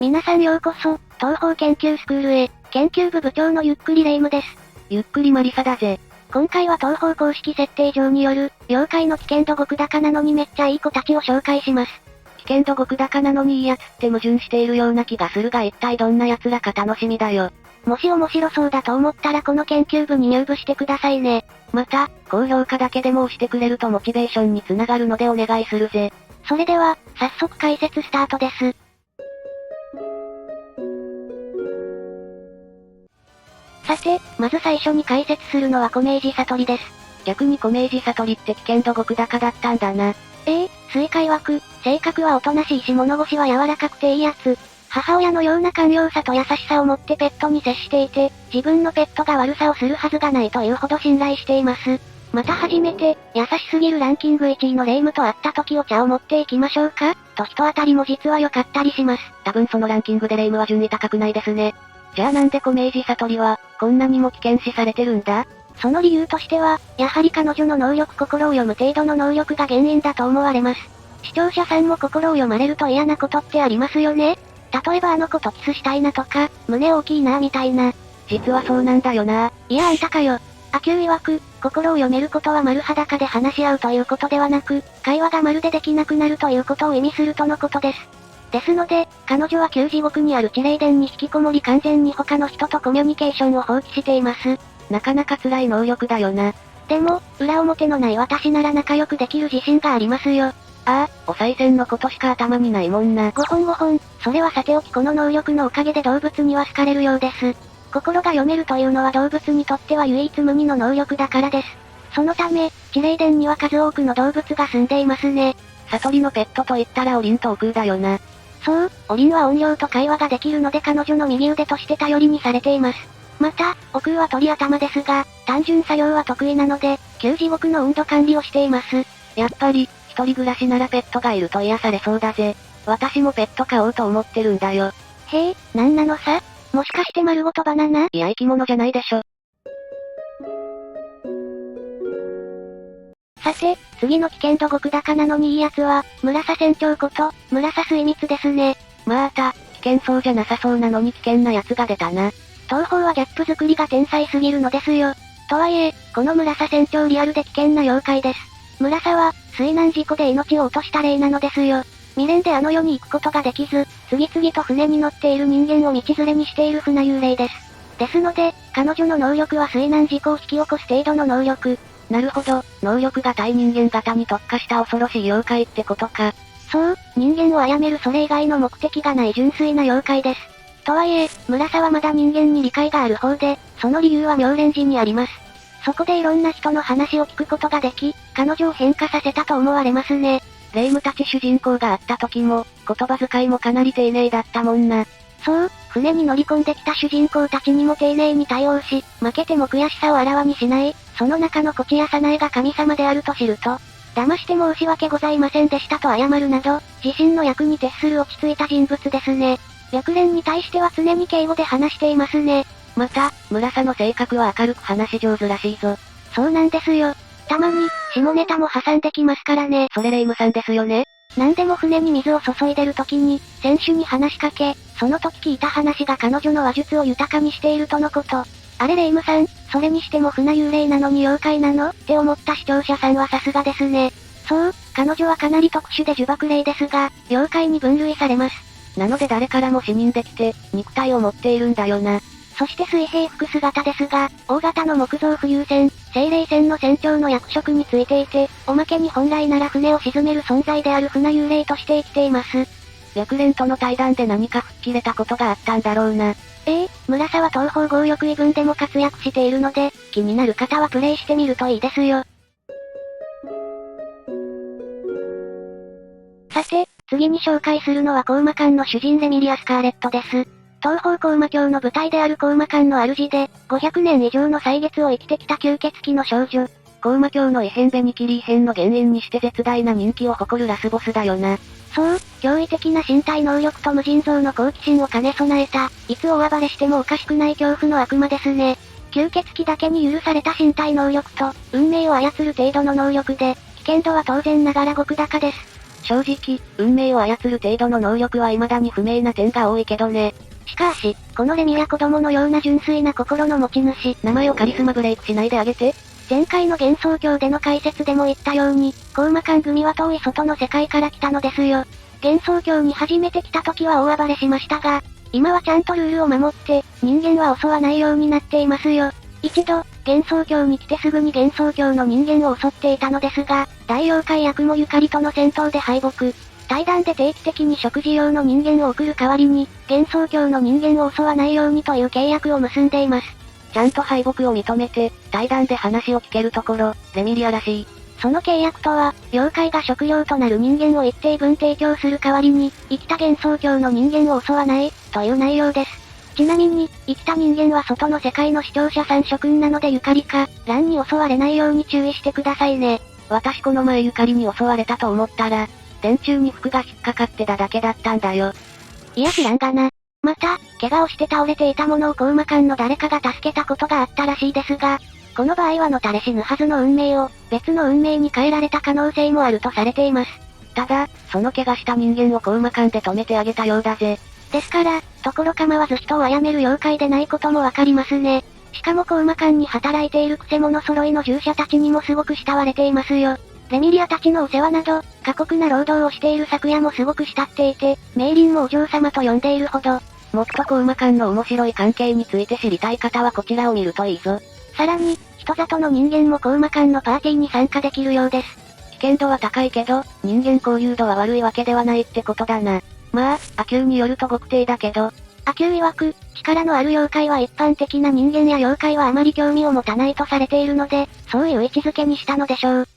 皆さんようこそ、東方研究スクールへ、研究部部長のゆっくりレ夢ムです。ゆっくりマリサだぜ。今回は東方公式設定上による、妖怪の危険度極高なのにめっちゃいい子たちを紹介します。危険度極高なのにいいやつって矛盾しているような気がするが一体どんな奴らか楽しみだよ。もし面白そうだと思ったらこの研究部に入部してくださいね。また、高評価だけでも押してくれるとモチベーションにつながるのでお願いするぜ。それでは、早速解説スタートです。さて、まず最初に解説するのはコメージ悟りです。逆にコメージ悟りって危険度極高だったんだな。水海枠、性格はおとなしいし物腰は柔らかくていいやつ。母親のような寛容さと優しさを持ってペットに接していて、自分のペットが悪さをするはずがないというほど信頼しています。また初めて、優しすぎるランキング1位のレ夢ムと会った時お茶を持っていきましょうかと人当たりも実は良かったりします。多分そのランキングでレ夢ムは順位高くないですね。じゃあなんでコメージ悟りは、こんなにも危険視されてるんだ？その理由としては、やはり彼女の能力心を読む程度の能力が原因だと思われます。視聴者さんも心を読まれると嫌なことってありますよね？例えばあの子とキスしたいなとか、胸大きいなみたいな。実はそうなんだよな。いやあんたかよ。アキュー曰く、心を読めることは丸裸で話し合うということではなく、会話がまるでできなくなるということを意味するとのことです。ですので、彼女は旧地獄にある地霊殿に引きこもり完全に他の人とコミュニケーションを放棄しています。なかなか辛い能力だよな。でも、裏表のない私なら仲良くできる自信がありますよ。ああ、お賽銭のことしか頭にないもんな。ごほん、それはさておきこの能力のおかげで動物には好かれるようです。心が読めるというのは動物にとっては唯一無二の能力だからです。そのため、地霊殿には数多くの動物が住んでいますね。悟りのペットと言ったらオリンとオクーだよな。そう、オリンは音量と会話ができるので彼女の右腕として頼りにされています。また、オクーは鳥頭ですが、単純作業は得意なので、旧地獄の温度管理をしています。やっぱり、一人暮らしならペットがいると癒されそうだぜ。私もペット飼おうと思ってるんだよ。へえ、なんなのさ？もしかして丸ごとバナナ？いや生き物じゃないでしょ。さて、次の危険度極高なのにいいやつは、村佐船長こと、村佐水蜜ですね。また、危険そうじゃなさそうなのに危険なやつが出たな。東方はギャップ作りが天才すぎるのですよ。とはいえ、この村佐船長リアルで危険な妖怪です。村佐は、水難事故で命を落とした霊なのですよ。未練であの世に行くことができず、次々と船に乗っている人間を道連れにしている船幽霊です。ですので、彼女の能力は水難事故を引き起こす程度の能力。なるほど、能力が対人間型に特化した恐ろしい妖怪ってことか。そう、人間を殺めるそれ以外の目的がない純粋な妖怪です。とはいえ、村佐はまだ人間に理解がある方で、その理由は妙蓮寺にあります。そこでいろんな人の話を聞くことができ、彼女を変化させたと思われますね。霊夢たち主人公が会った時も、言葉遣いもかなり丁寧だったもんな。そう、船に乗り込んできた主人公たちにも丁寧に対応し、負けても悔しさをあらわにしない、その中のこちやさなえが神様であると知ると、騙して申し訳ございませんでしたと謝るなど、自身の役に徹する落ち着いた人物ですね。白蓮に対しては常に敬語で話していますね。また、村佐の性格は明るく話し上手らしいぞ。そうなんですよ。たまに、下ネタも挟んできますからね。それ霊夢さんですよね。何でも船に水を注いでる時に、船主に話しかけ、その時聞いた話が彼女の話術を豊かにしているとのこと。あれ霊夢さん、それにしても船幽霊なのに妖怪なのって思った視聴者さんはさすがですね。そう、彼女はかなり特殊で呪縛霊ですが、妖怪に分類されます。なので誰からも視認できて、肉体を持っているんだよな。そして水兵服姿ですが、大型の木造浮遊船、精霊船の船長の役職についていて、おまけに本来なら船を沈める存在である船幽霊として生きています。白蓮との対談で何か吹っ切れたことがあったんだろうな。村佐は東方強力異軍でも活躍しているので、気になる方はプレイしてみるといいですよ。さて、次に紹介するのはコウマ館の主人レミリア・スカーレットです。東方コウマ教の舞台であるコウマ館の主で、500年以上の歳月を生きてきた吸血鬼の少女。コウマ教の異変ベニキリ異変の原因にして絶大な人気を誇るラスボスだよな。そう、驚異的な身体能力と無尽蔵の好奇心を兼ね備えた、いつ大暴れしてもおかしくない恐怖の悪魔ですね。吸血鬼だけに許された身体能力と、運命を操る程度の能力で、危険度は当然ながら極高です。正直、運命を操る程度の能力は未だに不明な点が多いけどね。しかし、このレミは子供のような純粋な心の持ち主。名前をカリスマブレイクしないであげて。前回の幻想郷での解説でも言ったように、コウマカン組は遠い外の世界から来たのですよ。幻想郷に初めて来た時は大暴れしましたが、今はちゃんとルールを守って、人間は襲わないようになっていますよ。一度、幻想郷に来てすぐに幻想郷の人間を襲っていたのですが、大妖怪ヤクモゆかりとの戦闘で敗北。対談で定期的に食事用の人間を送る代わりに、幻想郷の人間を襲わないようにという契約を結んでいます。ちゃんと敗北を認めて、対談で話を聞けるところ、レミリアらしい。その契約とは、妖怪が食料となる人間を一定分提供する代わりに、生きた幻想郷の人間を襲わない、という内容です。ちなみに、生きた人間は外の世界の視聴者さん諸君なのでゆかりか、ランに襲われないように注意してくださいね。私この前ゆかりに襲われたと思ったら、電柱に服が引っかかってただけだったんだよ。いや知らんがな。また、怪我をして倒れていたものをコウマ館の誰かが助けたことがあったらしいですが、この場合はのたれ死ぬはずの運命を、別の運命に変えられた可能性もあるとされています。ただ、その怪我した人間をコウマ館で止めてあげたようだぜ。ですから、ところ構わず人を殺める妖怪でないこともわかりますね。しかもコウマ館に働いているクセ者揃いの従者たちにもすごく慕われていますよ。レミリアたちのお世話など、過酷な労働をしている昨夜もすごく慕っていて、メイリンもお嬢様と呼んでいるほど。もっとコウマ館の面白い関係について知りたい方はこちらを見るといいぞ。さらに、人里の人間もコウマ館のパーティーに参加できるようです。危険度は高いけど、人間交流度は悪いわけではないってことだな。まあ、アキューによると極低だけど。アキュー曰く、力のある妖怪は一般的な人間や妖怪はあまり興味を持たないとされているので、そういう位置づけにしたのでしょう。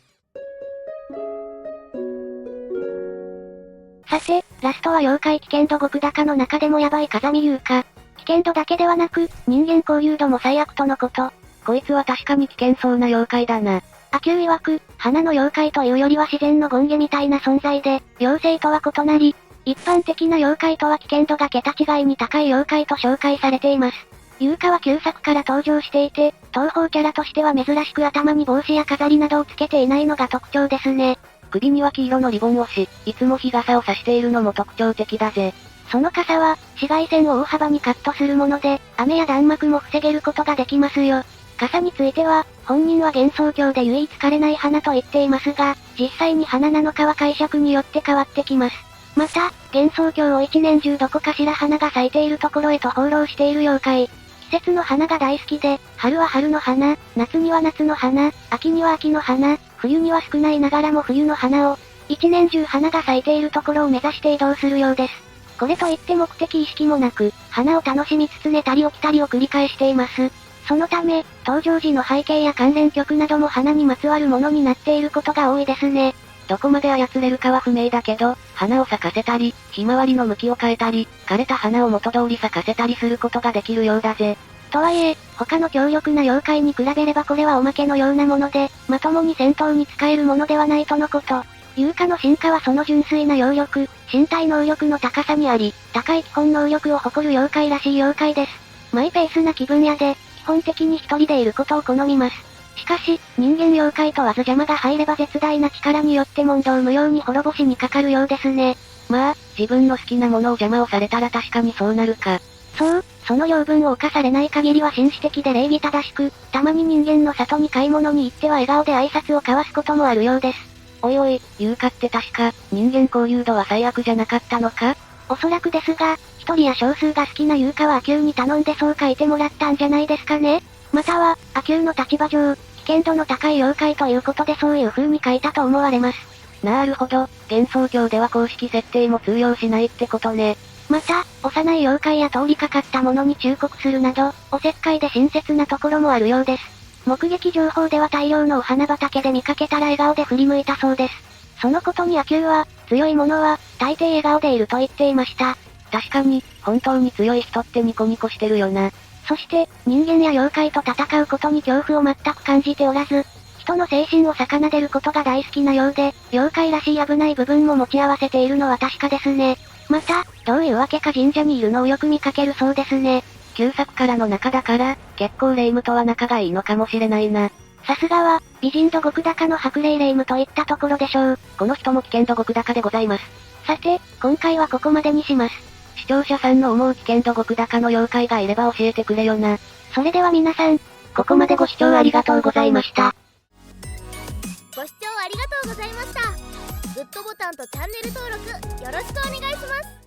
さて、ラストは妖怪危険度極高の中でもヤバい風見優香。危険度だけではなく、人間交流度も最悪とのこと。こいつは確かに危険そうな妖怪だな。アキュー曰く、花の妖怪というよりは自然の権化みたいな存在で、妖精とは異なり、一般的な妖怪とは危険度が桁違いに高い妖怪と紹介されています。優香は旧作から登場していて、東方キャラとしては珍しく頭に帽子や飾りなどをつけていないのが特徴ですね。首には黄色のリボンをし、いつも日傘を差しているのも特徴的だぜ。その傘は、紫外線を大幅にカットするもので、雨や弾幕も防げることができますよ。傘については、本人は幻想郷で唯一枯れない花と言っていますが、実際に花なのかは解釈によって変わってきます。また、幻想郷を一年中どこかしら花が咲いているところへと放浪している妖怪。季節の花が大好きで、春は春の花、夏には夏の花、秋には秋の花、冬には少ないながらも冬の花を、一年中花が咲いているところを目指して移動するようです。これといって目的意識もなく、花を楽しみつつ寝たり起きたりを繰り返しています。そのため、登場時の背景や関連曲なども花にまつわるものになっていることが多いですね。どこまで操れるかは不明だけど、花を咲かせたり、ひまわりの向きを変えたり、枯れた花を元通り咲かせたりすることができるようだぜ。とはいえ、他の強力な妖怪に比べればこれはおまけのようなもので、まともに戦闘に使えるものではないとのこと。優香の進化はその純粋な妖力、身体能力の高さにあり、高い基本能力を誇る妖怪らしい妖怪です。マイペースな気分屋で、基本的に一人でいることを好みます。しかし、人間妖怪問わず邪魔が入れば絶大な力によって問答無用に滅ぼしにかかるようですね。まあ、自分の好きなものを邪魔をされたら確かにそうなるか。そう、その養分を侵されない限りは紳士的で礼儀正しく、たまに人間の里に買い物に行っては笑顔で挨拶を交わすこともあるようです。おいおい、優香って確か、人間交流度は最悪じゃなかったのか？おそらくですが、一人や少数が好きな優香はアキューに頼んでそう書いてもらったんじゃないですかね。または、アキューの立場上、危険度の高い妖怪ということでそういう風に書いたと思われます。なるほど、幻想郷では公式設定も通用しないってことね。また、幼い妖怪や通りかかった者に忠告するなど、おせっかいで親切なところもあるようです。目撃情報では大量のお花畑で見かけたら笑顔で振り向いたそうです。そのことにアキューは、強い者は、大抵笑顔でいると言っていました。確かに、本当に強い人ってニコニコしてるよな。そして、人間や妖怪と戦うことに恐怖を全く感じておらず、人の精神を奏でることが大好きなようで、妖怪らしい危ない部分も持ち合わせているのは確かですね。また、どういうわけか神社にいるのをよく見かけるそうですね。旧作からの仲だから、結構霊夢とは仲がいいのかもしれないな。さすがは、美人度極高の白霊霊夢といったところでしょう。この人も危険度極高でございます。さて、今回はここまでにします。視聴者さんの思う危険度極高の妖怪がいれば教えてくれよな。それでは皆さん、ここまでご視聴ありがとうございました。ご視聴ありがとうございました。グッドボタンとチャンネル登録よろしくお願いします。